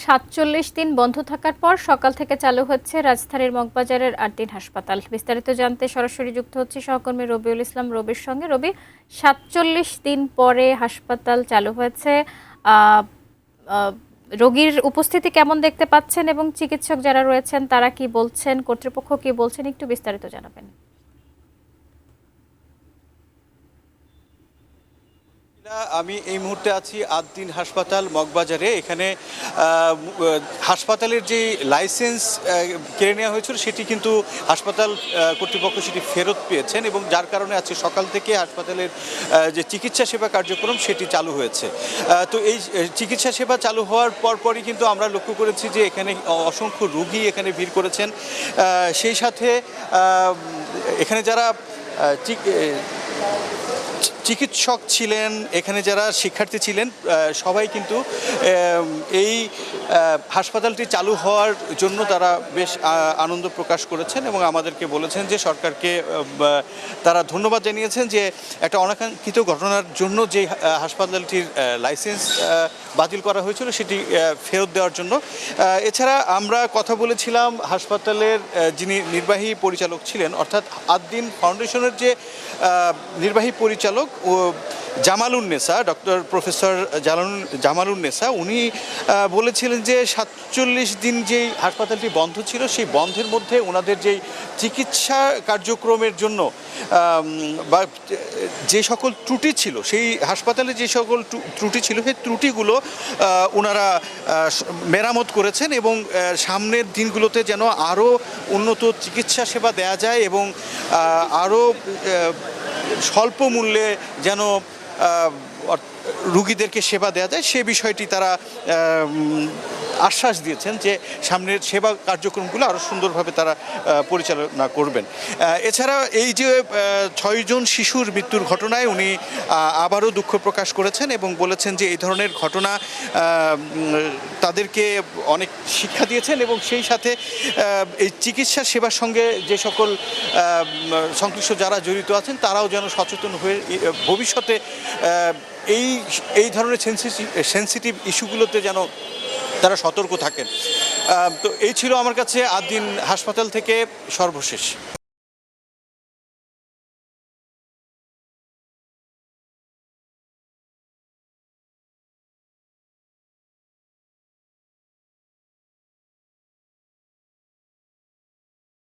৪৭ দিন বন্ধ থাকার পর সকাল থেকে চালু হচ্ছে রাজধানীর মগবাজারের ৮ দিন হাসপাতাল। বিস্তারিত জানতে সরাসরি যুক্ত হচ্ছে সহকর্মী রবিউল ইসলাম রবির সঙ্গে। রবি, ৪৭ দিন পরে হাসপাতাল চালু হয়েছে। আহ, আহ, রোগীর উপস্থিতি কেমন দেখতে পাচ্ছেন এবং চিকিৎসক যারা রয়েছেন তারা কি বলছেন, কর্তৃপক্ষ কি বলছেন, একটু বিস্তারিত জানাবেন। আমি এই মুহূর্তে আছি ৮ দিন হাসপাতাল মগবাজারে। এখানে হাসপাতালের যে লাইসেন্স কেড়ে নেওয়া হয়েছিল সেটি কিন্তু হাসপাতাল কর্তৃপক্ষ সেটি ফেরত পেয়েছেন এবং যার কারণে আজকে সকাল থেকে হাসপাতালের যে চিকিৎসা সেবা কার্যক্রম সেটি চালু হয়েছে। তো এই চিকিৎসা সেবা চালু হওয়ার পরপরই কিন্তু আমরা লক্ষ্য করেছি যে এখানে অসংখ্য রোগী এখানে ভিড় করেছেন। সেই সাথে এখানে যারা চিকিৎসক ছিলেন, এখানে যারা শিক্ষার্থী ছিলেন, সবাই কিন্তু এই হাসপাতালটি চালু হওয়ার জন্য তারা বেশ আনন্দ প্রকাশ করেছেন এবং আমাদেরকে বলেছেন যে সরকারকে তারা ধন্যবাদ জানিয়েছেন যে একটা অনাকাঙ্ক্ষিত ঘটনার জন্য যে হাসপাতালটির লাইসেন্স বাতিল করা হয়েছিল সেটি ফেরত দেওয়ার জন্য। এছাড়া আমরা কথা বলেছিলাম হাসপাতালের যিনি নির্বাহী পরিচালক ছিলেন, অর্থাৎ ৮ দিন ফাউন্ডেশনের যে নির্বাহী পরিচালক ও জামালুন্নেসা, ডক্টর প্রফেসর জামালুন্নেসা, উনি বলেছিলেন যে ৪৭ দিন যেই হাসপাতালটি বন্ধ ছিল সেই বন্ধের মধ্যে ওনাদের যেই চিকিৎসা কার্যক্রমের জন্য বা যে সকল ত্রুটি ছিল, সেই হাসপাতালে যে সকল ত্রুটি ছিল সেই ত্রুটিগুলো ওনারা মেরামত করেছেন এবং সামনের দিনগুলোতে যেন আরও উন্নত চিকিৎসা সেবা দেয়া যায় এবং আরও স্বল্প মূল্যে যেন রুগীদেরকে সেবা দেওয়া যায় সে বিষয়টি তারা আশ্বাস দিয়েছেন যে সামনের সেবা কার্যক্রমগুলো আরও সুন্দরভাবে তারা পরিচালনা করবেন। এছাড়া এই যে ৬ জন শিশুর মৃত্যুর ঘটনায় উনি আবারও দুঃখ প্রকাশ করেছেন এবং বলেছেন যে এই ধরনের ঘটনা তাদেরকে অনেক শিক্ষা দিয়েছেন এবং সেই সাথে এই চিকিৎসা সেবার সঙ্গে যে সকল সংশ্লিষ্ট যারা জড়িত আছেন তারাও যেন সচেতন হয়ে ভবিষ্যতে এই ধরনের সেন্সিটিভ ইস্যুগুলোতে যেন তারা সতর্ক থাকেন। তো এই ছিল আমার কাছে ৮ দিন হাসপাতাল থেকে সর্বশেষ।